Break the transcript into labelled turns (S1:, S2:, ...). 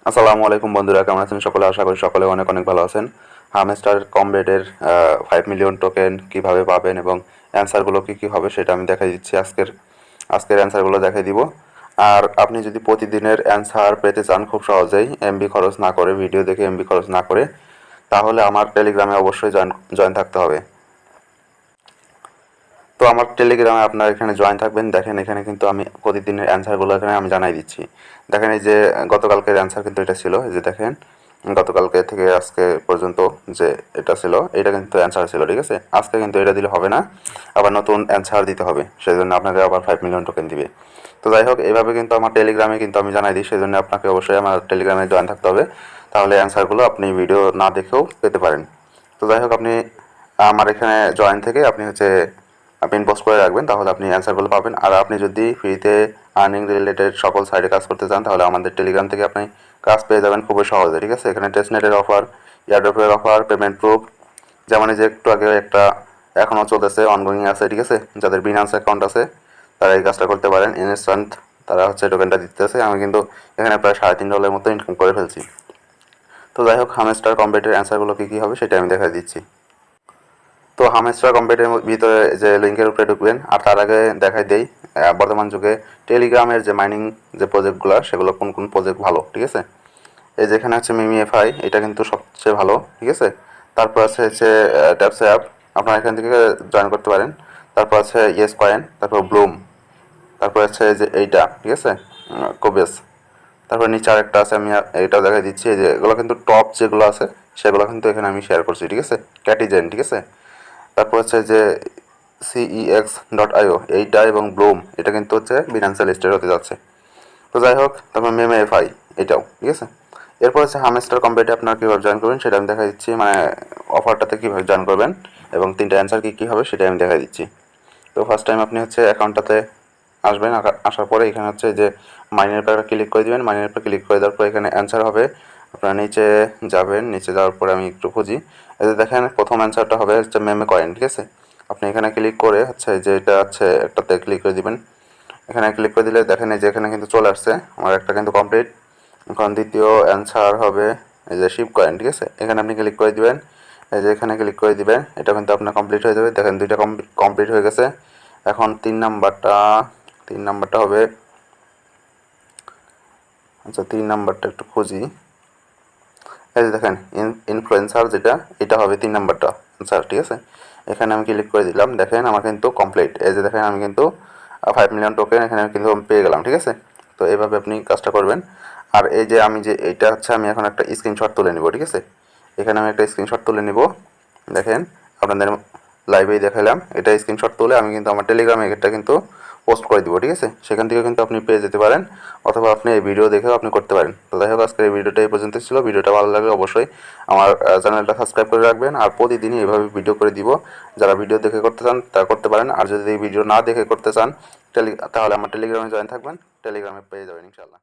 S1: আসসালামু আলাইকুম বন্ধুরা, কেমন আছেন সকলে? আশা করি সকলে অনেক অনেক ভালো আছেন। হামস্টার কমবেটের 5 মিলিয়ন টোকেন কিভাবে পাবেন এবং অ্যান্সারগুলো কী কী হবে সেটা আমি দেখাই দিচ্ছি। আজকের অ্যান্সারগুলো দেখাই দিব। আর আপনি যদি প্রতিদিনের অ্যান্সার পেতে চান খুব সহজেই, এমবি খরচ না করে, ভিডিও দেখে এমবি খরচ না করে, তাহলে আমার টেলিগ্রামে অবশ্যই জয়েন থাকতে হবে। তো আমার টেলিগ্রামে আপনার এখানে জয়েন থাকবেন। দেখেন এখানে কিন্তু আমি প্রতিদিনের অ্যান্সারগুলো এখানে আমি জানাই দিচ্ছি। দেখেন এই যে গতকালকের অ্যান্সার কিন্তু এটা ছিল। এই যে দেখেন গতকালকে থেকে আজকে পর্যন্ত যে এটা ছিল, এটা কিন্তু অ্যান্সার ছিল, ঠিক আছে? আজকে কিন্তু এটা দিলে হবে না, আবার নতুন অ্যান্সার দিতে হবে। সেই জন্য আপনাকে আবার 5 মিলিয়ন টোকেন দিবে। তো যাই হোক, এইভাবে কিন্তু আমার টেলিগ্রামে কিন্তু আমি জানাই দিই। সেই জন্য আপনাকে অবশ্যই আমার টেলিগ্রামে জয়েন থাকতে হবে। তাহলে অ্যান্সারগুলো আপনি ভিডিও না দেখেও পেতে পারেন। তো যাই হোক, আপনি আমার এখানে জয়েন থেকে আপনি পিন পোস্ট করে রাখবেন, তাহলে আপনি অ্যান্সারগুলো পাবেন। আর আপনি যদি ফ্রিতে আর্নিং রিলেটেড সকল সাইডে কাজ করতে চান, তাহলে আমাদের টেলিগ্রাম থেকে আপনি কাজ পেয়ে যাবেন খুবই সহজে, ঠিক আছে? এখানে টেস্টনেটের অফার, এয়ারড্রপের অফার, পেমেন্ট প্রুফ, যেমন এই যে একটু আগে একটা এখনও চলতেছে, অনগোয়িং আছে, ঠিক আছে? যাদের বিনান্স অ্যাকাউন্ট আছে তারা এই কাজটা করতে পারেন। ইনস্ট্যান্ট তারা টোকেনটা দিতেছে। আমি কিন্তু এখানে প্রায় $3.5 মতো ইনকাম করে ফেলছি। তো যাই হোক, হামস্টার কম্পিউটার অ্যান্সারগুলো কী কী হবে সেটা আমি দেখা দিচ্ছি। তো হামস্টার কম্পিউটারের ভিতরে যে লিঙ্কের উপরে ঢুকবেন, আর তার আগে দেখাই দেই বর্তমান যুগে টেলিগ্রামের যে মাইনিং যে প্রজেক্টগুলো, সেগুলো কোন কোন প্রজেক্ট ভালো, ঠিক আছে? এই যেখানে হচ্ছে মিমিএফআই, এটা কিন্তু সবচেয়ে ভালো, ঠিক আছে? তারপর হচ্ছে ট্যাপস অ্যাপ, আপনারা এখান থেকে জয়েন করতে পারেন। তারপর আছে ইয়েস কয়েন, তারপর ব্লুম, তারপর হচ্ছে যে এইটা, ঠিক আছে, কোবেস। তারপর নিচে আরেকটা আছে, আমি এইটাও দেখাই দিচ্ছি। এই যে এগুলো কিন্তু টপ যেগুলো আছে সেগুলো কিন্তু এখানে আমি শেয়ার করছি, ঠিক আছে? ক্যাটিজেন, ঠিক আছে? তারপর হচ্ছে যে CEX.io, এইটা এবং ব্লুম, এটা কিন্তু হচ্ছে বিনান্সে লিস্টেড হতে যাচ্ছে। তো যাই হোক, তারপর মেমএফআই, এটাও, ঠিক আছে? এরপর হচ্ছে হামস্টার কম্পিউটারে আপনারা কীভাবে জয়েন করবেন সেটা আমি দেখা দিচ্ছি, মানে অফারটাতে কীভাবে জয়েন করবেন এবং তিনটা অ্যান্সার কী কী হবে সেটা আমি দেখা দিচ্ছি। তো ফার্স্ট টাইম আপনি হচ্ছে অ্যাকাউন্টটাতে আসবেন। আসার পরে এখানে হচ্ছে যে মাইনের উপর ক্লিক করে দেবেন। মাইনের উপর ক্লিক করে দেওয়ার পর এখানে অ্যান্সার হবে। আপনারা নিচে যাবেন, নিচে যাওয়ার পরে আমি একটু খুঁজি। এই যে দেখেন প্রথম অ্যান্সারটা হবে হচ্ছে মেমে কয়েন, ঠিক আছে? আপনি এখানে ক্লিক করে হচ্ছে যে এটা হচ্ছে একটাতে ক্লিক করে দিবেন। এখানে ক্লিক করে দিলে দেখেন এই যে এখানে কিন্তু চলে আসছে, আমার একটা কিন্তু কমপ্লিট। এখন দ্বিতীয় অ্যান্সার হবে এই যে শিপ কয়েন, ঠিক আছে? এখানে আপনি ক্লিক করে দিবেন। এই যে এখানে ক্লিক করে দিবেন, এটা কিন্তু আপনার কমপ্লিট হয়ে যাবে। দেখেন দুইটা কমপ্লিট হয়ে গেছে। এখন তিন নাম্বারটা হবে, আচ্ছা 3 নাম্বারটা একটু খুঁজি। এই যে দেখেন ইনফ্লুয়েন্সার, যেটা এটা হবে 3 নাম্বারটা অ্যান্সার, ঠিক আছে? এখানে আমি ক্লিক করে দিলাম। দেখেন আমার কিন্তু কমপ্লিট। এই যে দেখেন আমি কিন্তু 5 মিলিয়ন টোকেন এখানে কিন্তু পেয়ে গেলাম, ঠিক আছে? তো এইভাবে আপনি কাজটা করবেন। আর এই যে আমি যে এইটা হচ্ছে আমি এখন একটা স্ক্রিনশট তুলে নিব, ঠিক আছে? এখানে আমি একটা স্ক্রিনশট তুলে নিব। দেখেন আপনাদের লাইভেই দেখালাম, এটা স্ক্রিনশট তুলে আমি কিন্তু আমার টেলিগ্রামে এটা কিন্তু পোস্ট করে দিব, ঠিক আছে? সেখান থেকে কিন্তু আপনি পেয়ে যেতে পারেন, অথবা আপনি এই ভিডিও দেখেও আপনি করতে পারেন। তো যাই হোক, আজকের এই ভিডিওটা এই পর্যন্ত ছিল। ভিডিওটা ভালো লাগলে অবশ্যই আমার চ্যানেলটা সাবস্ক্রাইব করে রাখবেন। আর প্রতিদিনই এভাবে ভিডিও করে দিব। যারা ভিডিও দেখে করতে চান তা করতে পারেন, আর যদি এই ভিডিও না দেখে করতে চান তাহলে আমার টেলিগ্রামে জয়েন থাকবেন, টেলিগ্রামে পেয়ে যাবেন ইনশাল্লাহ।